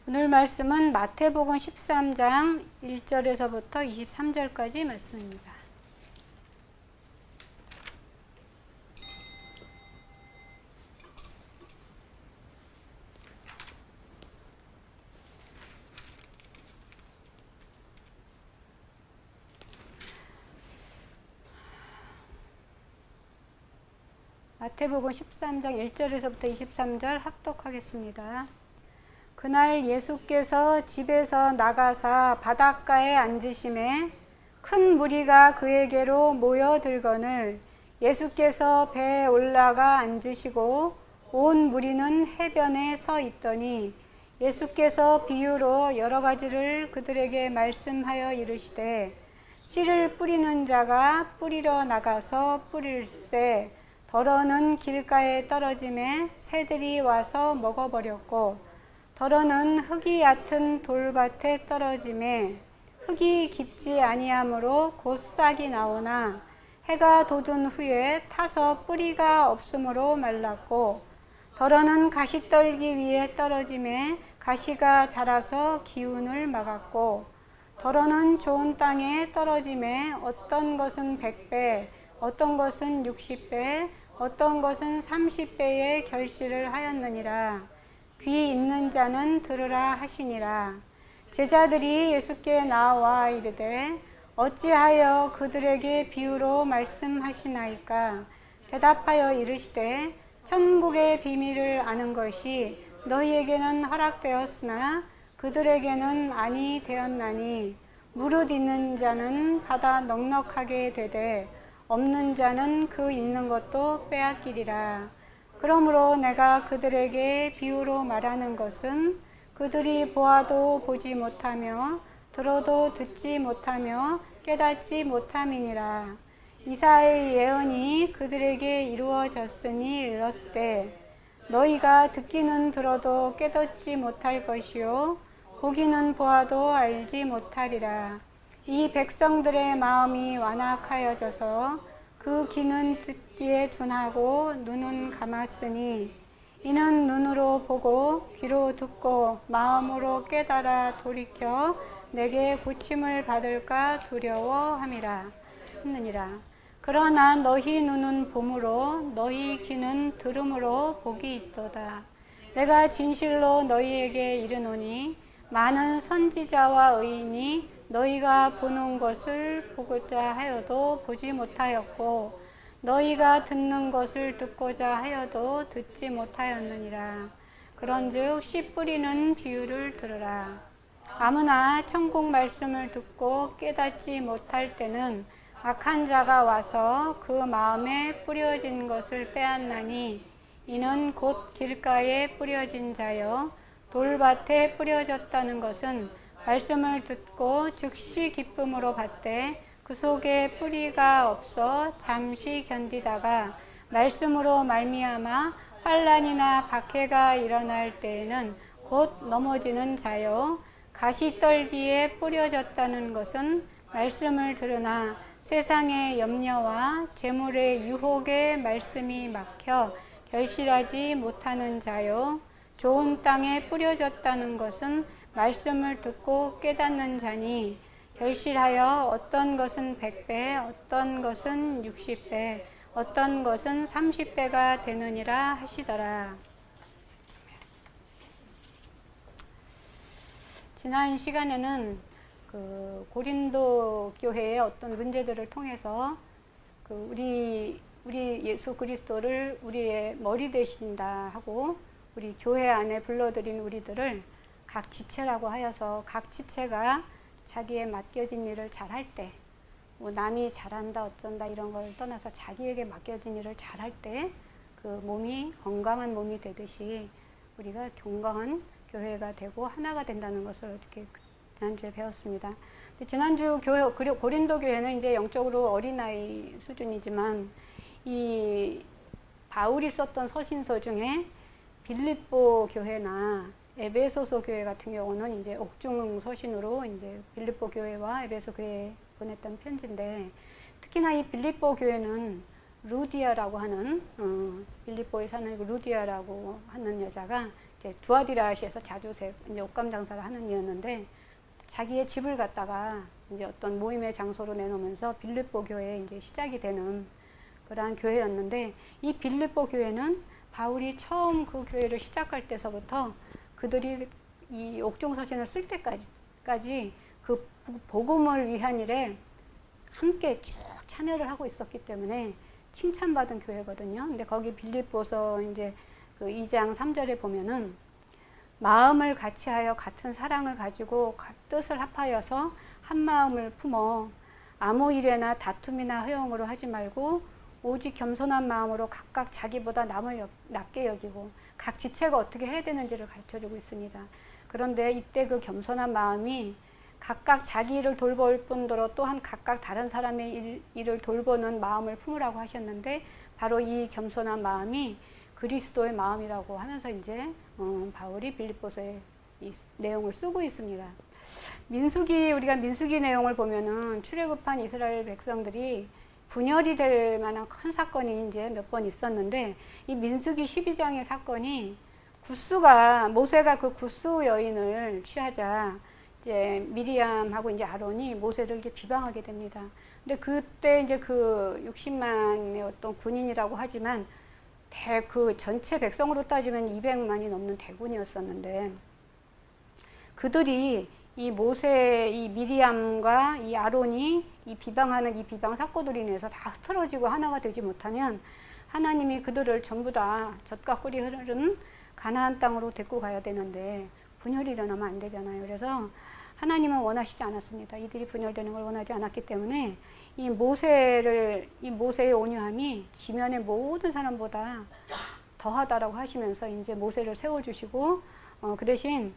오늘 말씀은 마태복음 13장 1절에서부터 23절까지 말씀입니다. 마태복음 13장 1절에서부터 23절 합독하겠습니다. 그날 예수께서 집에서 나가사 바닷가에 앉으심에 큰 무리가 그에게로 모여들거늘 예수께서 배에 올라가 앉으시고 온 무리는 해변에 서 있더니 예수께서 비유로 여러 가지를 그들에게 말씀하여 이르시되 씨를 뿌리는 자가 뿌리러 나가서 뿌릴새 더러는 길가에 떨어짐에 새들이 와서 먹어버렸고 더러는 흙이 얕은 돌밭에 떨어짐에 흙이 깊지 아니하므로 곧 싹이 나오나 해가 돋은 후에 타서 뿌리가 없으므로 말랐고 더러는 가시떨기 위에 떨어짐에 가시가 자라서 기운을 막았고 더러는 좋은 땅에 떨어짐에 어떤 것은 100배 어떤 것은 60배 어떤 것은 30배의 결실을 하였느니라. 귀 있는 자는 들으라 하시니라. 제자들이 예수께 나와 이르되 어찌하여 그들에게 비유로 말씀하시나이까? 대답하여 이르시되 천국의 비밀을 아는 것이 너희에게는 허락되었으나 그들에게는 아니 되었나니 무릇 있는 자는 받아 넉넉하게 되되 없는 자는 그 있는 것도 빼앗기리라. 그러므로 내가 그들에게 비유로 말하는 것은 그들이 보아도 보지 못하며 들어도 듣지 못하며 깨닫지 못함이니라. 이사야의 예언이 그들에게 이루어졌으니 이르렀으되 너희가 듣기는 들어도 깨닫지 못할 것이요 보기는 보아도 알지 못하리라. 이 백성들의 마음이 완악하여져서 그 귀는 듣기에 둔하고 눈은 감았으니 이는 눈으로 보고 귀로 듣고 마음으로 깨달아 돌이켜 내게 고침을 받을까 두려워함이라 했느니라. 그러나 너희 눈은 봄으로 너희 귀는 들음으로 복이 있도다. 내가 진실로 너희에게 이르노니 많은 선지자와 의인이 너희가 보는 것을 보고자 하여도 보지 못하였고 너희가 듣는 것을 듣고자 하여도 듣지 못하였느니라. 그런즉 씨 뿌리는 비유를 들으라. 아무나 천국 말씀을 듣고 깨닫지 못할 때는 악한 자가 와서 그 마음에 뿌려진 것을 빼앗나니 이는 곧 길가에 뿌려진 자여 돌밭에 뿌려졌다는 것은 말씀을 듣고 즉시 기쁨으로 받되 그 속에 뿌리가 없어 잠시 견디다가 말씀으로 말미암아 환난이나 박해가 일어날 때에는 곧 넘어지는 자요 가시떨기에 뿌려졌다는 것은 말씀을 들으나 세상의 염려와 재물의 유혹에 말씀이 막혀 결실하지 못하는 자요 좋은 땅에 뿌려졌다는 것은 말씀을 듣고 깨닫는 자니 결실하여 어떤 것은 100배, 어떤 것은 60배, 어떤 것은 30배가 되느니라 하시더라. 지난 시간에는 그 고린도 교회의 어떤 문제들을 통해서 그 우리 예수 그리스도를 우리의 머리 되신다 하고 우리 교회 안에 불러들인 우리들을 각 지체라고 하여서 각 지체가 자기의 맡겨진 일을 잘할 때, 뭐 남이 잘한다 어쩐다 이런 걸 떠나서 자기에게 맡겨진 일을 잘할 때 그 몸이 건강한 몸이 되듯이 우리가 건강한 교회가 되고 하나가 된다는 것을 어떻게 지난주에 배웠습니다. 근데 지난주 고린도 교회는 이제 영적으로 어린아이 수준이지만 이 바울이 썼던 서신서 중에 빌립보 교회나 에베소서 교회 같은 경우는 이제 옥중 서신으로 이제 빌립보 교회와 에베소 교회에 보냈던 편지인데 특히나 이 빌립보 교회는 루디아라고 하는 빌립보에 사는 루디아라고 하는 여자가 이제 두아디라시에서 자주 이제 옷감 장사를 하는 이였는데 자기의 집을 갖다가 이제 어떤 모임의 장소로 내놓으면서 빌립보 교회에 이제 시작이 되는 그러한 교회였는데 이 빌립보 교회는 바울이 처음 그 교회를 시작할 때서부터 그들이 이 옥중 서신을 쓸 때까지 그 복음을 위한 일에 함께 쭉 참여를 하고 있었기 때문에 칭찬받은 교회거든요. 근데 거기 빌립보서 이제 그 2장 3절에 보면은 마음을 같이하여 같은 사랑을 가지고 뜻을 합하여서 한 마음을 품어 아무 일에나 다툼이나 허용으로 하지 말고 오직 겸손한 마음으로 각각 자기보다 남을 낮게 여기고 각 지체가 어떻게 해야 되는지를 가르쳐주고 있습니다. 그런데 이때 그 겸손한 마음이 각각 자기 일을 돌볼 뿐더러 또한 각각 다른 사람의 일을 돌보는 마음을 품으라고 하셨는데 바로 이 겸손한 마음이 그리스도의 마음이라고 하면서 이제 바울이 빌립보서에 이 내용을 쓰고 있습니다. 우리가 민수기 내용을 보면은 출애굽한 이스라엘 백성들이 분열이 될 만한 큰 사건이 이제 몇 번 있었는데 이 민수기 12장의 사건이 모세가 그 굿수 여인을 취하자 이제 미리암하고 이제 아론이 모세를 이렇게 비방하게 됩니다. 근데 그때 이제 그 60만의 어떤 군인이라고 하지만 그 전체 백성으로 따지면 200만이 넘는 대군이었었는데 그들이 이 미리암과 이 아론이 이 비방 사건으로 인해서 다 흐트러지고 하나가 되지 못하면 하나님이 그들을 전부 다 젖과 꿀이 흐르는 가나안 땅으로 데리고 가야 되는데 분열이 일어나면 안 되잖아요. 그래서 하나님은 원하시지 않았습니다. 이들이 분열되는 걸 원하지 않았기 때문에 이 모세의 온유함이 지면의 모든 사람보다 더하다라고 하시면서 이제 모세를 세워주시고 그 대신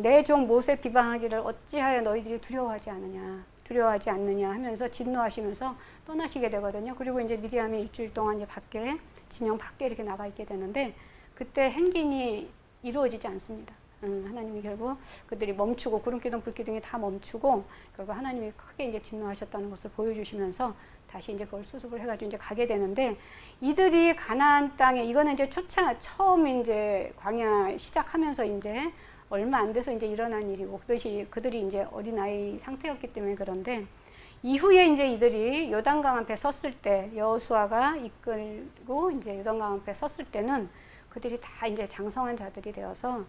내 종 모세 비방하기를 어찌하여 너희들이 두려워하지 않느냐 하면서 진노하시면서 떠나시게 되거든요. 그리고 이제 미리암이 일주일 동안 이제 진영 밖에 이렇게 나가 있게 되는데 그때 행진이 이루어지지 않습니다. 하나님이 결국 그들이 멈추고 구름기둥 불기둥이 다 멈추고 결국 하나님이 크게 이제 진노하셨다는 것을 보여주시면서 다시 이제 그걸 수습을 해가지고 이제 가게 되는데 이들이 가나안 땅에 이거는 이제 처음 이제 광야 시작하면서 이제 얼마 안 돼서 이제 일어난 일이고 그들이 이제 어린아이 상태였기 때문에 그런데 이후에 이제 이들이 요단강 앞에 섰을 때 여호수아가 이끌고 이제 요단강 앞에 섰을 때는 그들이 다 이제 장성한 자들이 되어서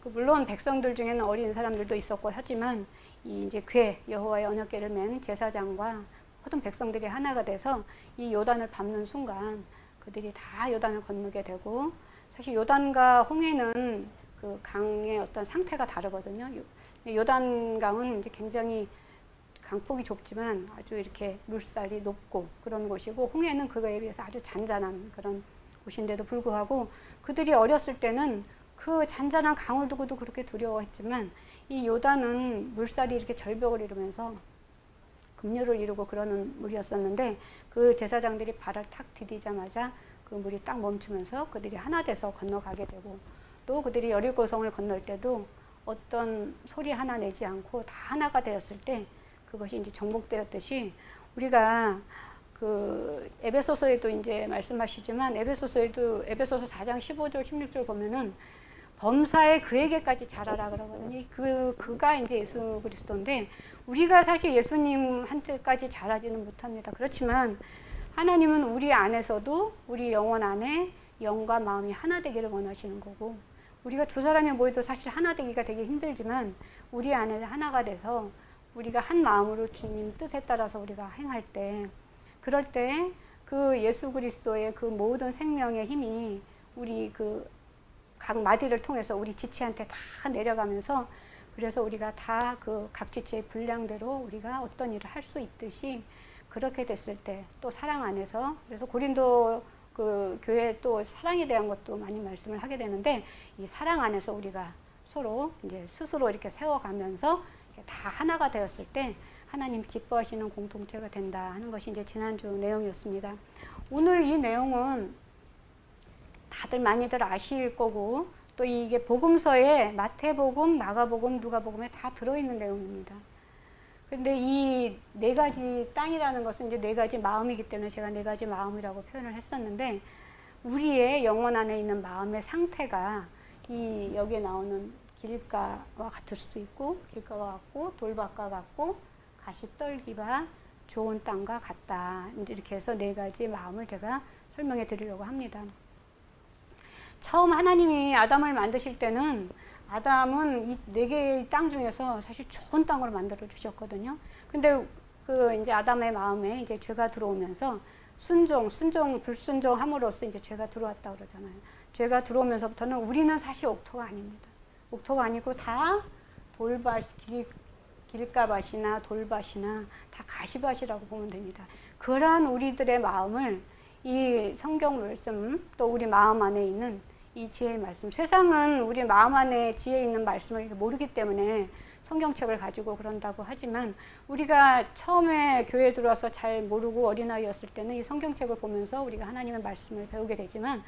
물론 백성들 중에는 어린 사람들도 있었고 하지만 이제 여호와의 언약궤를 맨 제사장과 모든 백성들이 하나가 돼서 이 요단을 밟는 순간 그들이 다 요단을 건너게 되고 사실 요단과 홍해는 그 강의 어떤 상태가 다르거든요. 요단강은 이제 굉장히 강폭이 좁지만 아주 이렇게 물살이 높고 그런 곳이고 홍해는 그거에 비해서 아주 잔잔한 그런 곳인데도 불구하고 그들이 어렸을 때는 그 잔잔한 강을 두고도 그렇게 두려워했지만 이 요단은 물살이 이렇게 절벽을 이루면서 급류를 이루고 그러는 물이었었는데 그 제사장들이 발을 탁 디디자마자 그 물이 딱 멈추면서 그들이 하나 돼서 건너가게 되고 또 그들이 여리고성을 건널 때도 어떤 소리 하나 내지 않고 다 하나가 되었을 때 그것이 이제 정복되었듯이 우리가 그 에베소서에도 이제 말씀하시지만 에베소서 4장 15절 16절 보면은 범사에 그에게까지 자라라 그러거든요. 그가 이제 예수 그리스도인데 우리가 사실 예수님한테까지 자라지는 못합니다. 그렇지만 하나님은 우리 안에서도 우리 영혼 안에 영과 마음이 하나 되기를 원하시는 거고 우리가 두 사람이 모여도 사실 하나 되기가 되게 힘들지만 우리 안에 하나가 돼서 우리가 한 마음으로 주님 뜻에 따라서 우리가 행할 때 그럴 때 그 예수 그리스도의 그 모든 생명의 힘이 우리 각 마디를 통해서 우리 지체한테 다 내려가면서 그래서 우리가 다 각 지체의 분량대로 우리가 어떤 일을 할 수 있듯이 그렇게 됐을 때 또 사랑 안에서 그래서 고린도 그 교회 또 사랑에 대한 것도 많이 말씀을 하게 되는데 이 사랑 안에서 우리가 서로 이제 스스로 이렇게 세워가면서 다 하나가 되었을 때 하나님 기뻐하시는 공동체가 된다 하는 것이 이제 지난주 내용이었습니다. 오늘 이 내용은 다들 많이들 아실 거고 또 이게 복음서에 마태복음, 마가복음, 누가복음에 다 들어있는 내용입니다. 근데 이 네 가지 땅이라는 것은 이제 네 가지 마음이기 때문에 제가 네 가지 마음이라고 표현을 했었는데 우리의 영혼 안에 있는 마음의 상태가 이 여기에 나오는 길가와 같을 수도 있고, 길가와 같고, 돌밭과 같고, 가시떨기와 좋은 땅과 같다. 이제 이렇게 해서 네 가지 마음을 제가 설명해 드리려고 합니다. 처음 하나님이 아담을 만드실 때는 아담은 이 네 개의 땅 중에서 사실 좋은 땅으로 만들어 주셨거든요. 근데 그 이제 아담의 마음에 이제 죄가 들어오면서 불순종함으로써 이제 죄가 들어왔다 그러잖아요. 죄가 들어오면서부터는 우리는 사실 옥토가 아닙니다. 옥토가 아니고 다 돌밭, 길가밭이나 돌밭이나 다 가시밭이라고 보면 됩니다. 그러한 우리들의 마음을 이 성경 말씀 또 우리 마음 안에 있는 이 지혜의 말씀, 세상은 우리 마음 안에 지혜 있는 말씀을 모르기 때문에 성경책을 가지고 그런다고 하지만 우리가 처음에 교회에 들어와서 잘 모르고 어린아이였을 때는 이 성경책을 보면서 우리가 하나님의 말씀을 배우게 되지만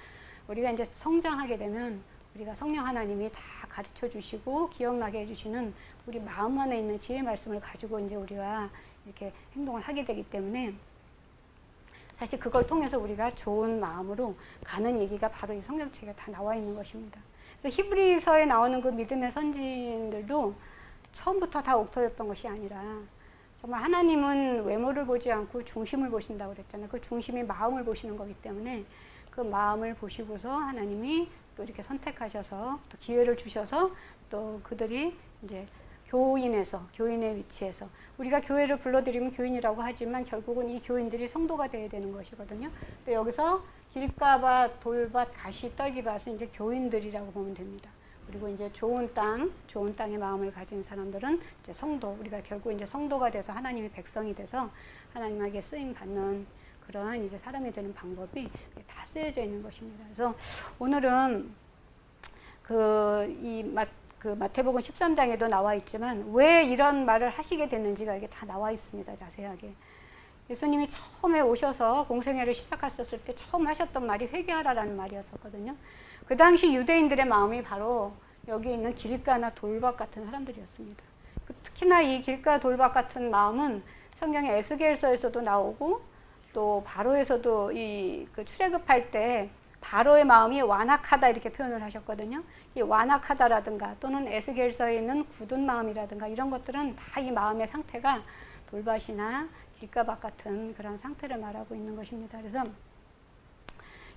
우리가 이제 성장하게 되면 우리가 성령 하나님이 다 가르쳐 주시고 기억나게 해주시는 우리 마음 안에 있는 지혜의 말씀을 가지고 이제 우리가 이렇게 행동을 하게 되기 때문에 사실 그걸 통해서 우리가 좋은 마음으로 가는 얘기가 바로 이 성경책에 다 나와 있는 것입니다. 그래서 히브리서에 나오는 그 믿음의 선지인들도 처음부터 다 옥토였던 것이 아니라 정말 하나님은 외모를 보지 않고 중심을 보신다고 그랬잖아요. 그 중심이 마음을 보시는 거기 때문에 그 마음을 보시고서 하나님이 또 이렇게 선택하셔서 또 기회를 주셔서 또 그들이 이제 교인의 위치에서 우리가 교회를 불러들이면 교인이라고 하지만 결국은 이 교인들이 성도가 되어야 되는 것이거든요. 근데 여기서 길가밭, 돌밭, 가시, 떨기밭은 이제 교인들이라고 보면 됩니다. 그리고 이제 좋은 땅의 마음을 가진 사람들은 이제 성도, 우리가 결국 이제 성도가 돼서 하나님의 백성이 돼서 하나님에게 쓰임 받는 그러한 이제 사람이 되는 방법이 다 쓰여져 있는 것입니다. 그래서 오늘은 마태복음 13장에도 나와 있지만 왜 이런 말을 하시게 됐는지가 이게 다 나와 있습니다. 자세하게. 예수님이 처음에 오셔서 공생애를 시작하셨을 때 처음 하셨던 말이 회개하라라는 말이었었거든요. 그 당시 유대인들의 마음이 바로 여기 있는 길가나 돌밭 같은 사람들이었습니다. 특히나 이 길가 돌밭 같은 마음은 성경의 에스겔서에서도 나오고 또 바로에서도 그 출애굽할 때 바로의 마음이 완악하다 이렇게 표현을 하셨거든요. 이 완악하다라든가 또는 에스겔서에 있는 굳은 마음이라든가 이런 것들은 다 이 마음의 상태가 돌밭이나 길가밭 같은 그런 상태를 말하고 있는 것입니다. 그래서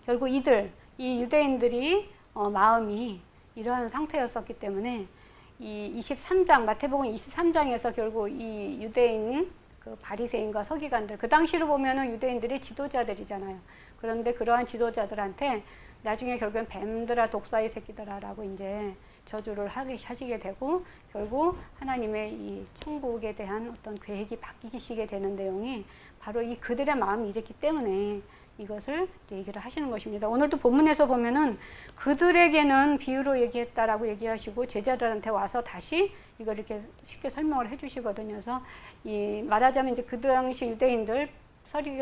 결국 이 유대인들이 마음이 이러한 상태였었기 때문에 이 23장 마태복음 23장에서 결국 이 유대인 그 바리새인과 서기관들 그 당시로 보면은 유대인들이 지도자들이잖아요. 그런데 그러한 지도자들한테 나중에 결국엔 뱀들아 독사의 새끼들아라고 이제 저주를 하시게 되고 결국 하나님의 이 천국에 대한 어떤 계획이 바뀌시게 되는 내용이 바로 이 그들의 마음이 이랬기 때문에 이것을 얘기를 하시는 것입니다. 오늘도 본문에서 보면은 그들에게는 비유로 얘기했다라고 얘기하시고 제자들한테 와서 다시 이걸 이렇게 쉽게 설명을 해주시거든요. 그래서 말하자면 이제 그 당시 유대인들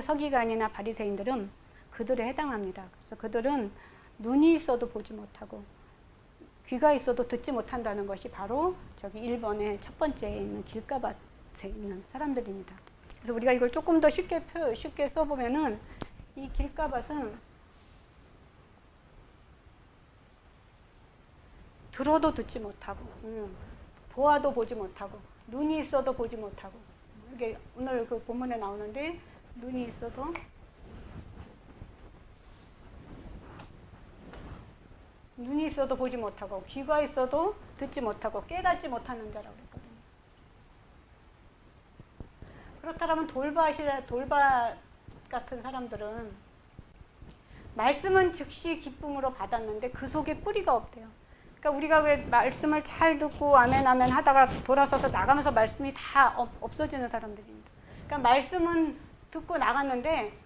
서기관이나 바리새인들은 그들에 해당합니다. 그래서 그들은 눈이 있어도 보지 못하고 귀가 있어도 듣지 못한다는 것이 바로 저기 1번의 첫 번째에 있는 길가밭에 있는 사람들입니다. 그래서 우리가 이걸 조금 더 쉽게 써보면은 이 길가밭은 들어도 듣지 못하고 보아도 보지 못하고 눈이 있어도 보지 못하고 이게 오늘 그 본문에 나오는데 눈이 있어도 보지 못하고 귀가 있어도 듣지 못하고 깨닫지 못하는 자라고 그랬거든요. 그렇다면 돌밭 같은 사람들은 말씀은 즉시 기쁨으로 받았는데 그 속에 뿌리가 없대요. 그러니까 우리가 왜 말씀을 잘 듣고 아멘 아멘 하다가 돌아서서 나가면서 말씀이 다 없어지는 사람들입니다. 그러니까 말씀은 듣고 나갔는데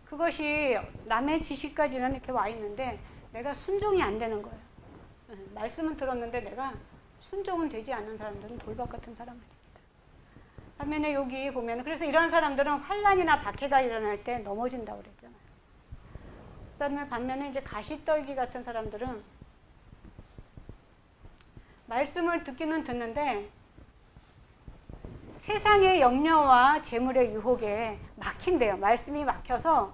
그것이 남의 지식까지는 이렇게 와 있는데 내가 순종이 안 되는 거예요. 말씀은 들었는데 내가 순종은 되지 않는 사람들은 돌밭 같은 사람들입니다. 반면에 여기 보면 그래서 이런 사람들은 환난이나 박해가 일어날 때 넘어진다고 그랬잖아요. 그다음에 반면에 이제 가시떨기 같은 사람들은 말씀을 듣기는 듣는데 세상의 염려와 재물의 유혹에 막힌대요. 말씀이 막혀서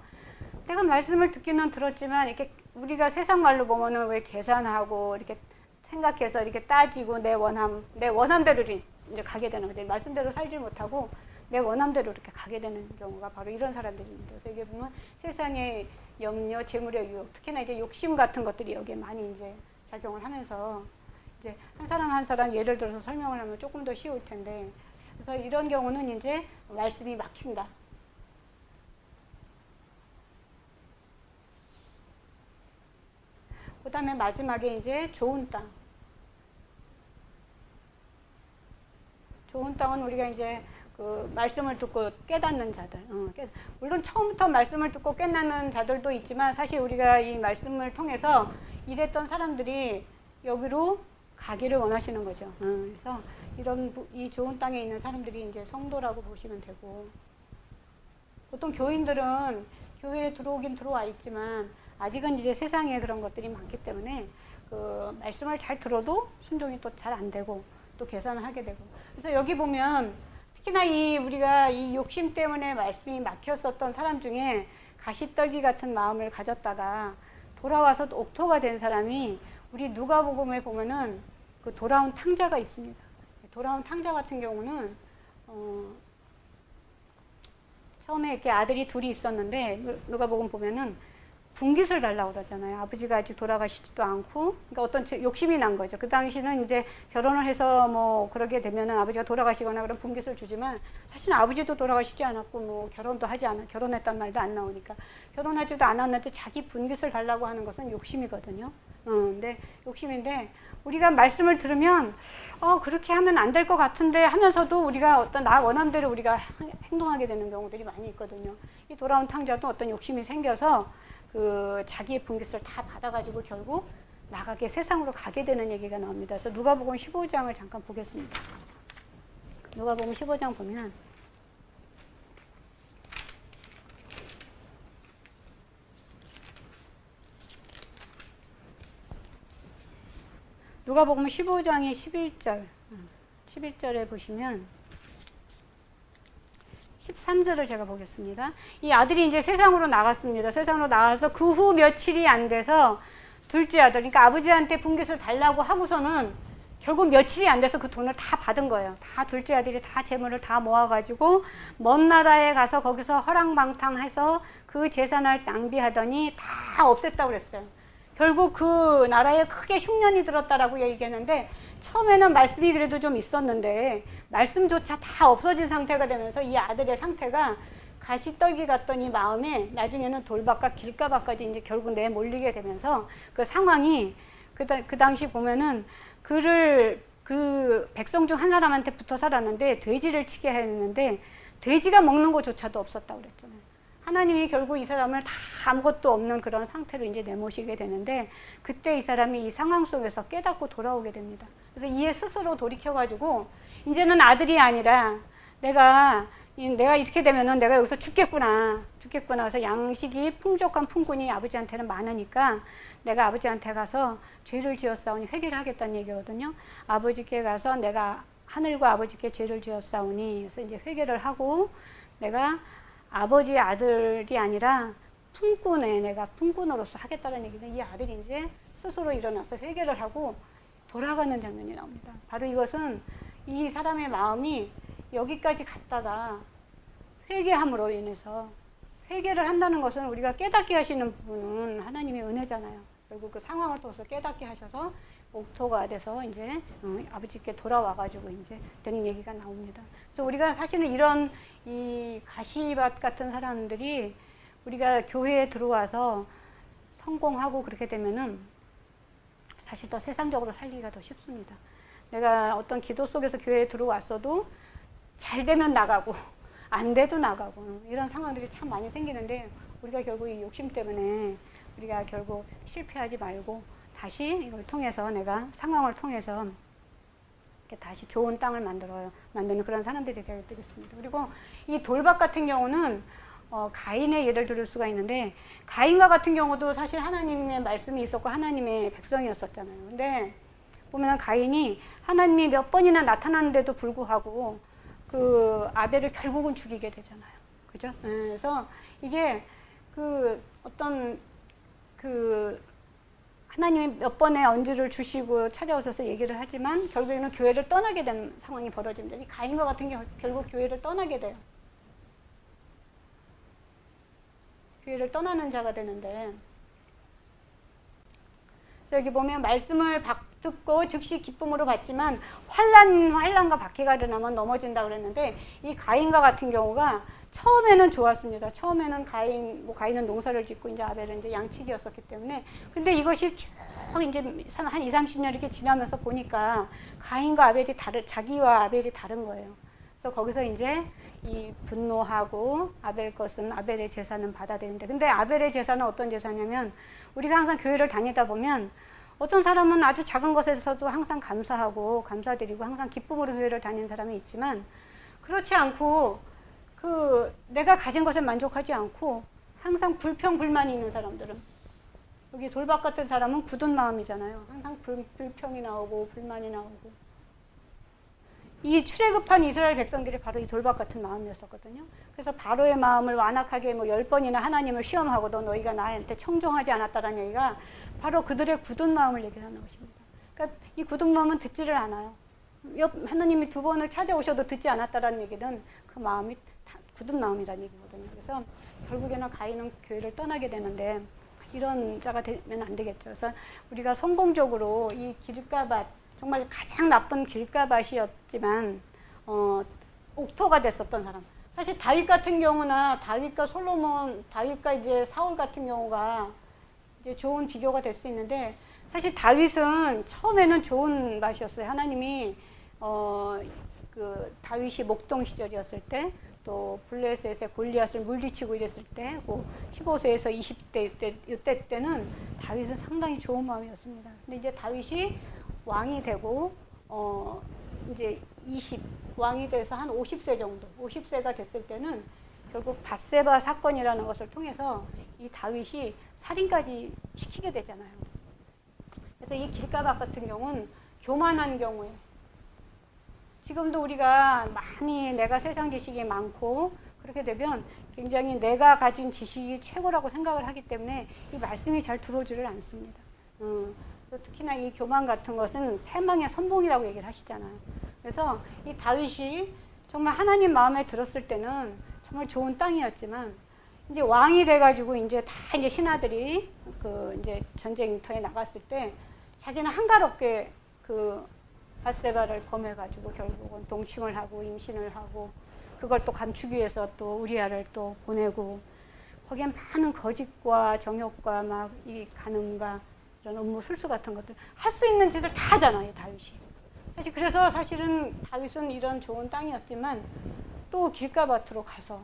내가 말씀을 듣기는 들었지만 이렇게 우리가 세상 말로 보면은 왜 계산하고 이렇게 생각해서 이렇게 따지고 내 원함대로 이제 가게 되는 거죠. 말씀대로 살지 못하고 내 원함대로 이렇게 가게 되는 경우가 바로 이런 사람들입니다. 그래서 이게 보면 세상의 염려, 재물의 유혹, 특히나 이제 욕심 같은 것들이 여기에 많이 이제 작용을 하면서 이제 한 사람 한 사람 예를 들어서 설명을 하면 조금 더 쉬울 텐데, 그래서 이런 경우는 이제 말씀이 막힌다. 그 다음에 마지막에 이제 좋은 땅. 좋은 땅은 우리가 이제 그 말씀을 듣고 깨닫는 자들. 물론 처음부터 말씀을 듣고 깨닫는 자들도 있지만 사실 우리가 이 말씀을 통해서 이랬던 사람들이 여기로 가기를 원하시는 거죠. 그래서 이 좋은 땅에 있는 사람들이 이제 성도라고 보시면 되고, 보통 교인들은 교회에 들어오긴 들어와 있지만 아직은 이제 세상에 그런 것들이 많기 때문에 그 말씀을 잘 들어도 순종이 또 잘 안 되고 또 계산을 하게 되고. 그래서 여기 보면 특히나 우리가 이 욕심 때문에 말씀이 막혔었던 사람 중에 가시떨기 같은 마음을 가졌다가 돌아와서 옥토가 된 사람이 우리 누가복음에 보면은 그 돌아온 탕자가 있습니다. 돌아온 탕자 같은 경우는 처음에 이렇게 아들이 둘이 있었는데 누가복음 보면은 분깃을 달라고 그러잖아요. 아버지가 아직 돌아가시지도 않고, 그러니까 어떤 욕심이 난 거죠. 그 당시는 이제 결혼을 해서 뭐 그러게 되면은 아버지가 돌아가시거나 그런 분깃을 주지만 사실 아버지도 돌아가시지 않았고 뭐 결혼도 하지 않아, 결혼했단 말도 안 나오니까 결혼하지도 않았는데 자기 분깃을 달라고 하는 것은 욕심이거든요. 근데 욕심인데 우리가 말씀을 들으면 그렇게 하면 안 될 것 같은데 하면서도 우리가 어떤 나 원함대로 우리가 행동하게 되는 경우들이 많이 있거든요. 이 돌아온 탕자도 어떤 욕심이 생겨서 그 자기의 분깃을 다 받아가지고 결국 나가게 세상으로 가게 되는 얘기가 나옵니다. 그래서 누가복음 15장을 잠깐 보겠습니다. 누가복음 15장 보면 누가복음 15장의 11절에 보시면 13절을 제가 보겠습니다. 이 아들이 이제 세상으로 나갔습니다. 세상으로 나가서 그 후 며칠이 안 돼서 둘째 아들, 그러니까 아버지한테 분깃을 달라고 하고서는 결국 며칠이 안 돼서 그 돈을 다 받은 거예요. 다 둘째 아들이 다 재물을 다 모아가지고 먼 나라에 가서 거기서 허랑방탕해서 그 재산을 낭비하더니 다 없앴다고 그랬어요. 결국 그 나라에 크게 흉년이 들었다라고 얘기했는데 처음에는 말씀이 그래도 좀 있었는데 말씀조차 다 없어진 상태가 되면서 이 아들의 상태가 가시떨기 같던 이 마음에 나중에는 돌밭과 길가밭까지 이제 결국 내몰리게 되면서 그 상황이 그 당시 보면은 그 백성 중 한 사람한테 붙어 살았는데 돼지를 치게 했는데 돼지가 먹는 것조차도 없었다고 그랬잖아요. 하나님이 결국 이 사람을 다 아무것도 없는 그런 상태로 이제 내모시게 되는데 그때 이 사람이 이 상황 속에서 깨닫고 돌아오게 됩니다. 그래서 이에 스스로 돌이켜가지고 이제는 아들이 아니라 내가 이렇게 되면은 내가 여기서 죽겠구나. 그래서 양식이 풍족한 품꾼이 아버지한테는 많으니까 내가 아버지한테 가서 죄를 지었사오니 회개를 하겠다는 얘기거든요. 아버지께 가서 내가 하늘과 아버지께 죄를 지었사오니 그래서 이제 회개를 하고 내가 아버지의 아들이 아니라 내가 품꾼으로서 하겠다는 얘기는 이 아들이 이제 스스로 일어나서 회개를 하고 돌아가는 장면이 나옵니다. 바로 이것은 이 사람의 마음이 여기까지 갔다가 회개함으로 인해서 회개를 한다는 것은 우리가 깨닫게 하시는 부분은 하나님의 은혜잖아요. 결국 그 상황을 통해서 깨닫게 하셔서 옥토가 돼서 이제 아버지께 돌아와가지고 이제 되는 얘기가 나옵니다. 그래서 우리가 사실은 이런 이 가시밭 같은 사람들이 우리가 교회에 들어와서 성공하고 그렇게 되면은 사실 더 세상적으로 살기가 더 쉽습니다. 내가 어떤 기도 속에서 교회에 들어왔어도 잘 되면 나가고 안 돼도 나가고 이런 상황들이 참 많이 생기는데 우리가 결국 이 욕심 때문에 우리가 결국 실패하지 말고 다시 이걸 통해서 내가 상황을 통해서 다시 좋은 땅을 만드는 그런 사람들이 되겠습니다. 그리고 이 돌밭 같은 경우는 가인의 예를 들을 수가 있는데 가인과 같은 경우도 사실 하나님의 말씀이 있었고 하나님의 백성이었었잖아요. 근데 보면 가인이 하나님이 몇 번이나 나타났는데도 불구하고 그 아벨을 결국은 죽이게 되잖아요. 그죠? 그래서 이게 어떤 그 하나님이 몇 번의 언지를 주시고 찾아오셔서 얘기를 하지만 결국에는 교회를 떠나게 되는 상황이 벌어집니다. 이 가인과 같은 경우 결국 교회를 떠나게 돼요. 교회를 떠나는 자가 되는데, 여기 보면 말씀을 듣고 즉시 기쁨으로 받지만 환란과 박해가 일어나면 넘어진다 그랬는데, 이 가인과 같은 경우가 처음에는 좋았습니다. 처음에는 가인은 농사를 짓고 이제 아벨은 이제 양치기였었기 때문에. 근데 이것이 쭉 이제 한 20, 30년 이렇게 지나면서 보니까 가인과 아벨이 자기와 아벨이 다른 거예요. 그래서 거기서 이제 이 분노하고 아벨의 제사는 받아들이는데, 근데 아벨의 제사는 어떤 제사냐면, 우리가 항상 교회를 다니다 보면 어떤 사람은 아주 작은 것에서도 항상 감사드리고 항상 기쁨으로 교회를 다니는 사람이 있지만, 그렇지 않고 내가 가진 것에 만족하지 않고 항상 불평불만이 있는 사람들은, 여기 돌박 같은 사람은 굳은 마음이잖아요. 항상 불평이 나오고 불만이 나오고. 이 출애굽한 이스라엘 백성들이 바로 이 돌박 같은 마음이었었거든요. 그래서 바로의 마음을 완악하게 10번이나 하나님을 시험하고 너희가 나한테 청종하지 않았다라는 얘기가 바로 그들의 굳은 마음을 얘기하는 것입니다. 그러니까 이 굳은 마음은 듣지를 않아요. 하나님이 2번을 찾아오셔도 듣지 않았다라는 얘기는 그 마음이 굳은 마음이라는 얘기거든요. 그래서 결국에는 가인은 교회를 떠나게 되는데, 이런 자가 되면 안 되겠죠. 그래서 우리가 성공적으로 이 길가밭, 정말 가장 나쁜 길가밭이었지만 옥토가 됐었던 사람. 사실 다윗 같은 경우나 다윗과 이제 사울 같은 경우가 이제 좋은 비교가 될 수 있는데, 사실 다윗은 처음에는 좋은 맛이었어요. 하나님이 다윗이 목동 시절이었을 때, 또 블레셋의 골리앗을 물리치고 이랬을 때, 15세에서 20대 이때 때는 다윗은 상당히 좋은 마음이었습니다. 근데 이제 다윗이 왕이 되고 이제 왕이 돼서 한 50세 정도, 50세가 됐을 때는 결국 밧세바 사건이라는 것을 통해서 이 다윗이 살인까지 시키게 되잖아요. 그래서 이 길가밭 같은 경우는 교만한 경우에, 지금도 우리가 많이 내가 세상 지식이 많고 그렇게 되면 굉장히 내가 가진 지식이 최고라고 생각을 하기 때문에 이 말씀이 잘 들어오지를 않습니다. 특히나 이 교만 같은 것은 패망의 선봉이라고 얘기를 하시잖아요. 그래서 이 다윗이 정말 하나님 마음에 들었을 때는 정말 좋은 땅이었지만, 이제 왕이 돼가지고 이제 신하들이 이제 전쟁터에 나갔을 때 자기는 한가롭게 밧세바를 범해가지고 결국은 동침을 하고 임신을 하고, 그걸 또 감추기 위해서 또 우리아를 또 보내고, 거기에 많은 거짓과 정욕과 막 이 간음과 이런 음모 술수 같은 것들 할 수 있는 짓을 다 하잖아요, 다윗이. 그래서 사실은 다윗은 이런 좋은 땅이었지만 또 길가밭으로 가서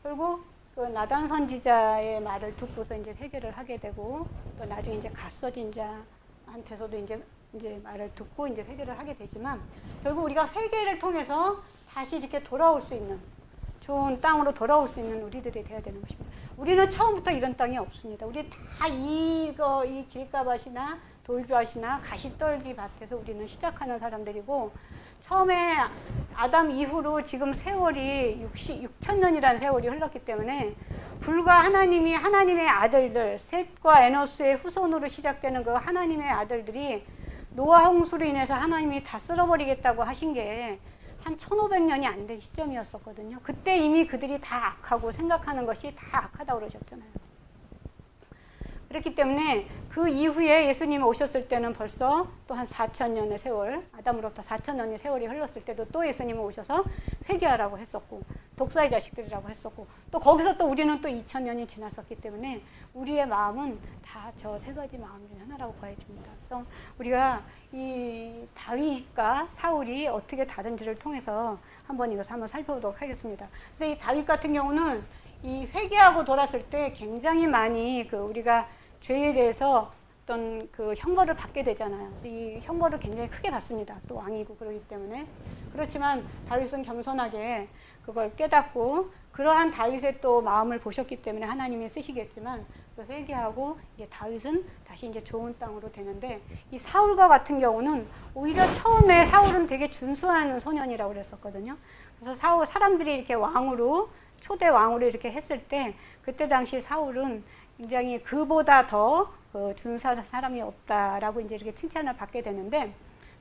결국 나단 선지자의 말을 듣고서 이제 회개를 하게 되고, 또 나중에 이제 갓서진 자한테서도 이제 말을 듣고 이제 회개를 하게 되지만, 결국 우리가 회개를 통해서 다시 이렇게 돌아올 수 있는, 좋은 땅으로 돌아올 수 있는 우리들이 돼야 되는 것입니다. 우리는 처음부터 이런 땅이 없습니다. 우리 다 이 길가밭이나 돌밭이나 가시떨기 밭에서 우리는 시작하는 사람들이고, 처음에 아담 이후로 지금 세월이 6,000년이라는 세월이 흘렀기 때문에, 불과 하나님의 아들들, 셋과 에노스의 후손으로 시작되는 그 하나님의 아들들이 노아 홍수로 인해서 하나님이 다 쓸어버리겠다고 하신 게 한 1500년이 안 된 시점이었었거든요. 그때 이미 그들이 다 악하고 생각하는 것이 다 악하다고 그러셨잖아요. 그렇기 때문에 그 이후에 예수님이 오셨을 때는 벌써 또 한 4,000년의 세월, 아담으로부터 4,000년의 세월이 흘렀을 때도 또 예수님이 오셔서 회개하라고 했었고, 독사의 자식들이라고 했었고, 또 거기서 또 우리는 또 2,000년이 지났었기 때문에 우리의 마음은 다 저 세 가지 마음 중 하나라고 봐야됩니다. 그래서 우리가 이 다윗과 사울이 어떻게 다른지를 통해서 한번 살펴보도록 하겠습니다. 그래서 이 다윗 같은 경우는 이 회개하고 돌았을 때 굉장히 많이 우리가 죄에 대해서 어떤 형벌을 받게 되잖아요. 이 형벌을 굉장히 크게 받습니다. 또 왕이고 그러기 때문에. 그렇지만 다윗은 겸손하게 그걸 깨닫고, 그러한 다윗의 또 마음을 보셨기 때문에 하나님이 쓰시겠지만, 그래서 회개하고 이제 다윗은 다시 이제 좋은 땅으로 되는데, 이 사울과 같은 경우는 오히려 처음에 사울은 되게 준수한 소년이라고 그랬었거든요. 그래서 사람들이 이렇게 초대 왕으로 이렇게 했을 때, 그때 당시 사울은 굉장히 그보다 더 준수한 사람이 없다라고 이제 이렇게 칭찬을 받게 되는데,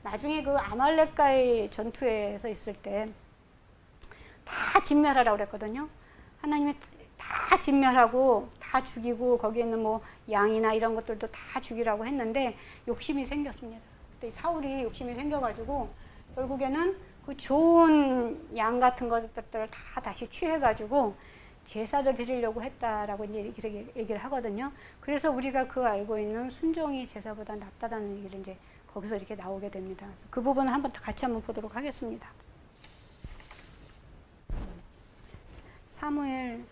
나중에 그 아말렉과의 전투에서 있을 때 다 진멸하라고 그랬거든요. 하나님이 다 진멸하고 다 죽이고 거기에 있는 뭐 양이나 이런 것들도 다 죽이라고 했는데 욕심이 생겼습니다. 그때 사울이 욕심이 생겨가지고 결국에는 그 좋은 양 같은 것들을 다 다시 취해가지고 제사를 드리려고 했다라고 이제 이렇게 얘기를 하거든요. 그래서 우리가 그 알고 있는 순종이 제사보다 낫다라는 얘기를 이제 거기서 이렇게 나오게 됩니다. 그 부분을 같이 한번 보도록 하겠습니다. 사무엘상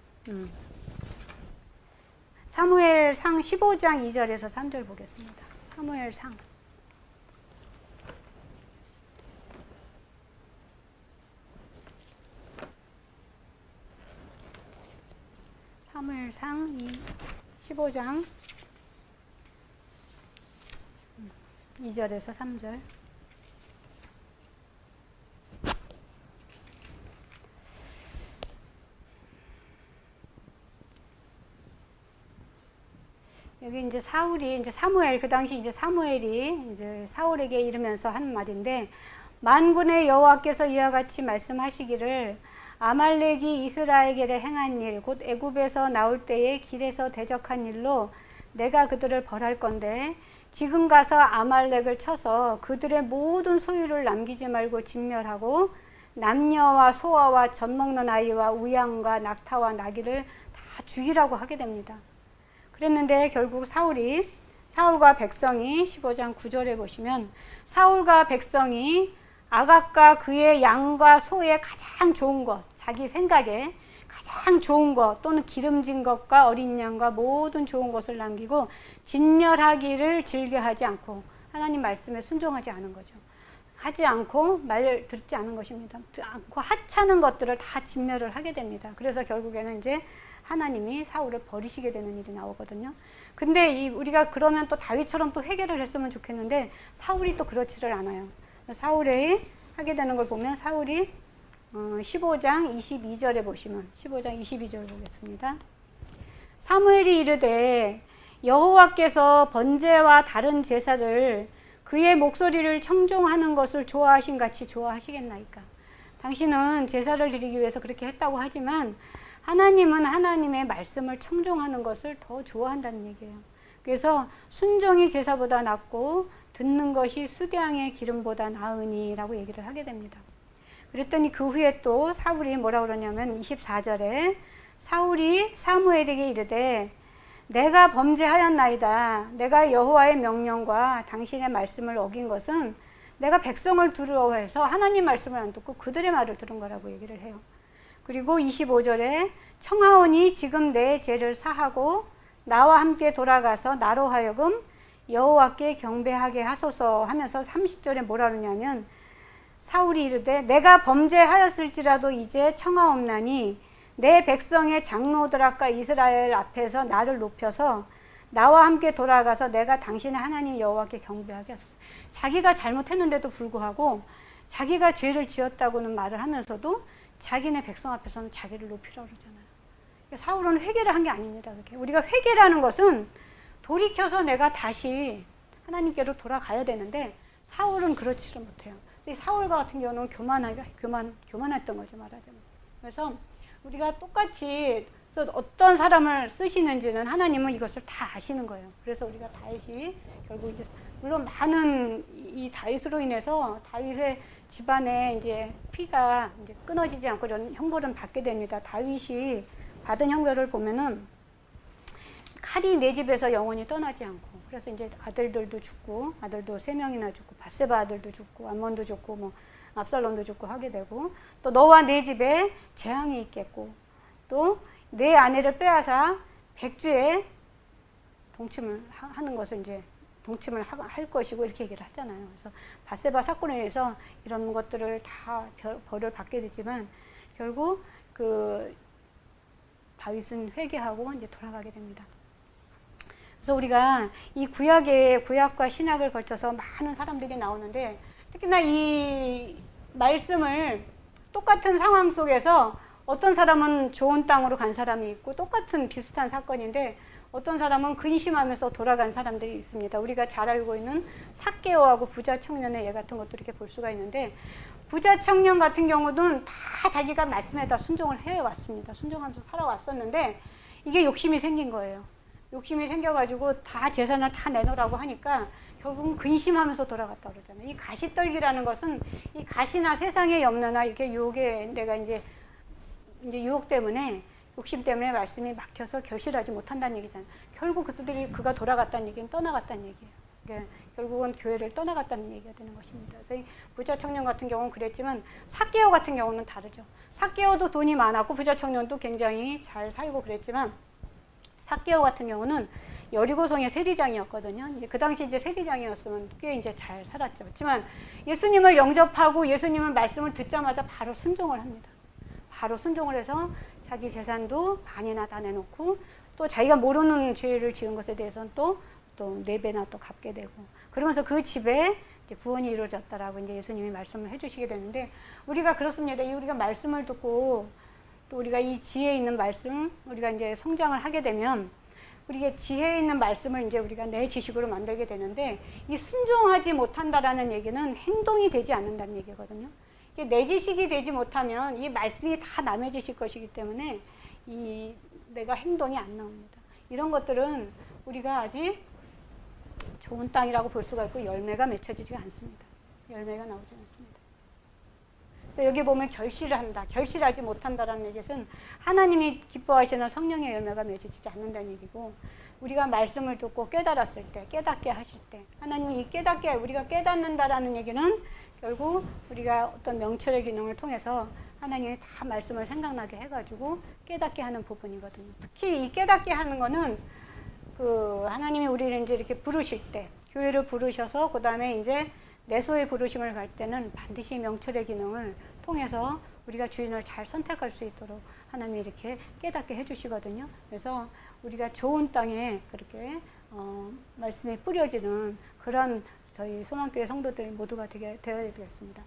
15장 2절에서 3절 보겠습니다. 사무엘상 15장 2절에서 3절. 여기 이제 사울이 이제 사무엘, 그 당시 이제 사무엘이 이제 사울에게 이르면서 한 말인데, 만군의 여호와께서 이와 같이 말씀하시기를 아말렉이 이스라엘에게 행한 일, 곧 애굽에서 나올 때에 길에서 대적한 일로 내가 그들을 벌할 건데, 지금 가서 아말렉을 쳐서 그들의 모든 소유를 남기지 말고 진멸하고 남녀와 소아와 젖 먹는 아이와 우양과 낙타와 나귀를 다 죽이라고 하게 됩니다. 그랬는데 결국 사울과 백성이 15장 9절에 보시면, 사울과 백성이 아각과 그의 양과 소의 가장 좋은 것, 자기 생각에 가장 좋은 것 또는 기름진 것과 어린 양과 모든 좋은 것을 남기고 진멸하기를 즐겨하지 않고, 하나님 말씀에 순종하지 않은 거죠. 하지 않고 말 듣지 않은 것입니다. 않고 하찮은 것들을 다 진멸을 하게 됩니다. 그래서 결국에는 이제 하나님이 사울을 버리시게 되는 일이 나오거든요. 근데 우리가 그러면 또 다윗처럼 또 회개를 했으면 좋겠는데, 사울이 또 그렇지를 않아요. 사울이 하게 되는 걸 보면, 사울이 15장 22절에 보시면, 15장 22절 보겠습니다. 사무엘이 이르되 여호와께서 번제와 다른 제사를 그의 목소리를 청종하는 것을 좋아하신 같이 좋아하시겠나이까. 당신은 제사를 드리기 위해서 그렇게 했다고 하지만 하나님은 하나님의 말씀을 청종하는 것을 더 좋아한다는 얘기예요. 그래서 순종이 제사보다 낫고 듣는 것이 수대양의 기름보다 나으니라고 얘기를 하게 됩니다. 그랬더니 그 후에 또 사울이 뭐라고 그러냐면 24절에 사울이 사무엘에게 이르되 내가 범죄하였나이다. 내가 여호와의 명령과 당신의 말씀을 어긴 것은 내가 백성을 두려워해서 하나님 말씀을 안 듣고 그들의 말을 들은 거라고 얘기를 해요. 그리고 25절에 청하오니 지금 내 죄를 사하고 나와 함께 돌아가서 나로 하여금 여호와께 경배하게 하소서 하면서 30절에 뭐라 그러냐면, 사울이 이르되 내가 범죄하였을지라도 이제 청하옵나니 내 백성의 장로들 아까 이스라엘 앞에서 나를 높여서 나와 함께 돌아가서 내가 당신의 하나님 여호와께 경배하게 하소서. 자기가 잘못했는데도 불구하고 자기가 죄를 지었다고는 말을 하면서도 자기네 백성 앞에서는 자기를 높이라고 그러잖아요. 사울은 회개를 한 게 아닙니다. 그렇게. 우리가 회개라는 것은 돌이켜서 내가 다시 하나님께로 돌아가야 되는데, 사울은 그렇지를 못해요. 사울 같은 경우는 교만했던 거죠, 말하자면. 그래서 우리가 똑같이 어떤 사람을 쓰시는지는 하나님은 이것을 다 아시는 거예요. 그래서 우리가 다윗이 결국 이제 물론 많은 이 다윗으로 인해서 다윗의 집안에 이제 피가 이제 끊어지지 않고 이런 형벌은 받게 됩니다. 다윗이 받은 형벌을 보면은 칼이 내 집에서 영원히 떠나지 않고, 그래서 이제 아들들도 죽고, 아들도 3명이나 죽고, 밧세바 아들도 죽고, 암몬도 죽고, 뭐 압살롬도 죽고 하게 되고, 또 너와 내 집에 재앙이 있겠고, 또 내 아내를 빼앗아 백주에 동침을 하는 것을 이제 동침을 할 것이고 이렇게 얘기를 하잖아요. 그래서 밧세바 사건에 의해서 이런 것들을 다 벌을 받게 되지만 결국 그 다윗은 회개하고 이제 돌아가게 됩니다. 그래서 우리가 이 구약과 신약을 걸쳐서 많은 사람들이 나오는데, 특히나 이 말씀을 똑같은 상황 속에서 어떤 사람은 좋은 땅으로 간 사람이 있고, 똑같은 비슷한 사건인데 어떤 사람은 근심하면서 돌아간 사람들이 있습니다. 우리가 잘 알고 있는 삭개오하고 부자 청년의 예 같은 것도 이렇게 볼 수가 있는데, 부자 청년 같은 경우는 다 자기가 말씀에다 순종을 해왔습니다. 순종하면서 살아왔었는데 이게 욕심이 생긴 거예요. 욕심이 생겨가지고 다 재산을 다 내놓으라고 하니까 결국은 근심하면서 돌아갔다 그러잖아요. 이 가시떨기라는 것은 이 가시나 세상의 염려나 이렇게 유혹에 내가 이제 유혹 때문에, 욕심 때문에 말씀이 막혀서 결실하지 못한다는 얘기잖아요. 결국 그가 돌아갔다는 얘기는 떠나갔다는 얘기예요. 그러니까 결국은 교회를 떠나갔다는 얘기가 되는 것입니다. 그래서 이 부자 청년 같은 경우는 그랬지만 삭개오 같은 경우는 다르죠. 삭개오도 돈이 많았고 부자 청년도 굉장히 잘 살고 그랬지만, 삭개오 같은 경우는 여리고성의 세리장이었거든요. 이제 그 당시 이제 세리장이었으면 꽤 이제 잘 살았죠. 그렇지만 예수님을 영접하고 예수님의 말씀을 듣자마자 바로 순종을 합니다. 바로 순종을 해서 자기 재산도 반이나 다 내놓고, 또 자기가 모르는 죄를 지은 것에 대해서는 또 4배나 또 갚게 되고, 그러면서 그 집에 이제 구원이 이루어졌다라고 이제 예수님이 말씀을 해주시게 되는데, 우리가 그렇습니다. 우리가 말씀을 듣고 또 우리가 이 지혜 있는 말씀, 우리가 이제 성장을 하게 되면 우리가 지혜 있는 말씀을 이제 우리가 내 지식으로 만들게 되는데, 이 순종하지 못한다라는 얘기는 행동이 되지 않는다는 얘기거든요. 내 지식이 되지 못하면 이 말씀이 다 남의 지식 것이기 때문에 내가 행동이 안 나옵니다. 이런 것들은 우리가 아직 좋은 땅이라고 볼 수가 있고 열매가 맺혀지지 않습니다. 열매가 나오지 않습니다. 여기 보면 결실을 한다, 결실하지 못한다라는 얘기는 하나님이 기뻐하시는 성령의 열매가 맺어지지 않는다는 얘기고, 우리가 말씀을 듣고 깨달았을 때, 깨닫게 하실 때, 하나님이 이 깨닫게, 우리가 깨닫는다라는 얘기는 결국 우리가 어떤 명철의 기능을 통해서 하나님이 다 말씀을 생각나게 해가지고 깨닫게 하는 부분이거든요. 특히 이 깨닫게 하는 거는 하나님이 우리를 이제 이렇게 부르실 때, 교회를 부르셔서 그 다음에 이제 내소의 부르심을 갈 때는 반드시 명철의 기능을 통해서 우리가 주인을 잘 선택할 수 있도록 하나님이 이렇게 깨닫게 해주시거든요. 그래서 우리가 좋은 땅에 그렇게 말씀이 뿌려지는 그런 저희 소망교회 성도들 모두가 되어야 되겠습니다.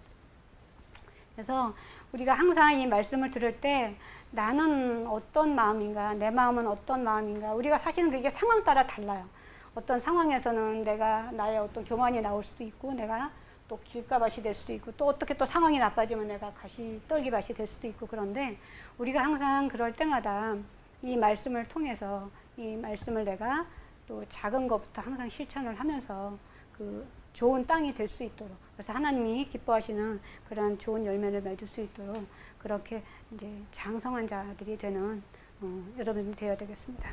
그래서 우리가 항상 이 말씀을 들을 때 나는 어떤 마음인가, 내 마음은 어떤 마음인가, 우리가 사실은 그게 상황 따라 달라요. 어떤 상황에서는 나의 어떤 교만이 나올 수도 있고, 내가 또 길가밭이 될 수도 있고, 또 어떻게 또 상황이 나빠지면 내가 떨기밭이 될 수도 있고, 그런데 우리가 항상 그럴 때마다 이 말씀을 통해서 이 말씀을 내가 또 작은 것부터 항상 실천을 하면서 좋은 땅이 될 수 있도록, 그래서 하나님이 기뻐하시는 그런 좋은 열매를 맺을 수 있도록 그렇게 이제 장성한 자들이 되는 여러분이 되어야 되겠습니다.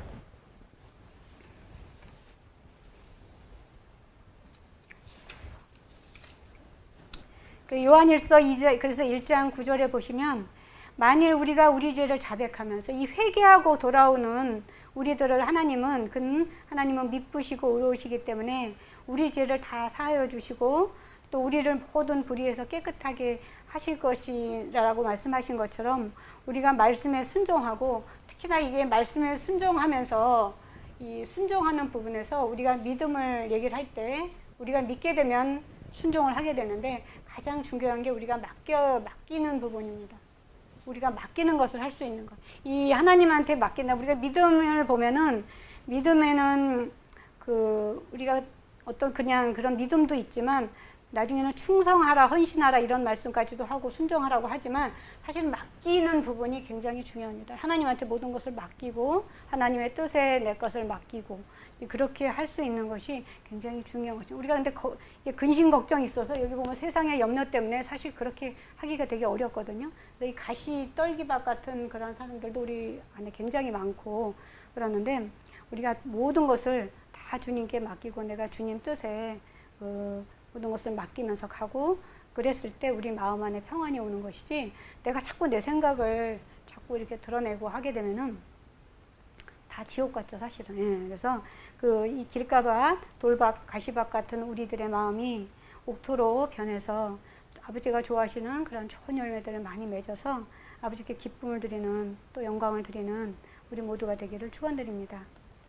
요한일서 2장, 그래서 1장 9절에 보시면, 만일 우리가 우리 죄를 자백하면서 이 회개하고 돌아오는 우리들을 하나님은 미쁘시고 의로우시기 때문에 우리 죄를 다 사하여 주시고 또 우리를 모든 불의에서 깨끗하게 하실 것이라고 말씀하신 것처럼, 우리가 말씀에 순종하고, 특히나 이게 말씀에 순종하면서 이 순종하는 부분에서 우리가 믿음을 얘기를 할 때 우리가 믿게 되면 순종을 하게 되는데, 가장 중요한 게 우리가 맡기는 부분입니다. 우리가 맡기는 것을 할 수 있는 것. 이 하나님한테 맡긴다. 우리가 믿음을 보면은, 믿음에는 우리가 어떤 그냥 그런 믿음도 있지만, 나중에는 충성하라, 헌신하라 이런 말씀까지도 하고 순종하라고 하지만, 사실 맡기는 부분이 굉장히 중요합니다. 하나님한테 모든 것을 맡기고, 하나님의 뜻에 내 것을 맡기고, 그렇게 할 수 있는 것이 굉장히 중요한 것이죠. 우리가 근데 근심 걱정이 있어서 여기 보면 세상의 염려 때문에 사실 그렇게 하기가 되게 어렵거든요. 이 가시 떨기밭 같은 그런 사람들도 우리 안에 굉장히 많고 그러는데, 우리가 모든 것을 다 주님께 맡기고 내가 주님 뜻에 모든 것을 맡기면서 가고, 그랬을 때 우리 마음 안에 평안이 오는 것이지, 내가 자꾸 내 생각을 자꾸 이렇게 드러내고 하게 되면은 다 지옥 같죠, 사실은. 예, 그래서 이 길가밭, 돌밭, 가시밭 같은 우리들의 마음이 옥토로 변해서 아버지가 좋아하시는 그런 좋은 열매들을 많이 맺어서 아버지께 기쁨을 드리는, 또 영광을 드리는 우리 모두가 되기를 축원드립니다.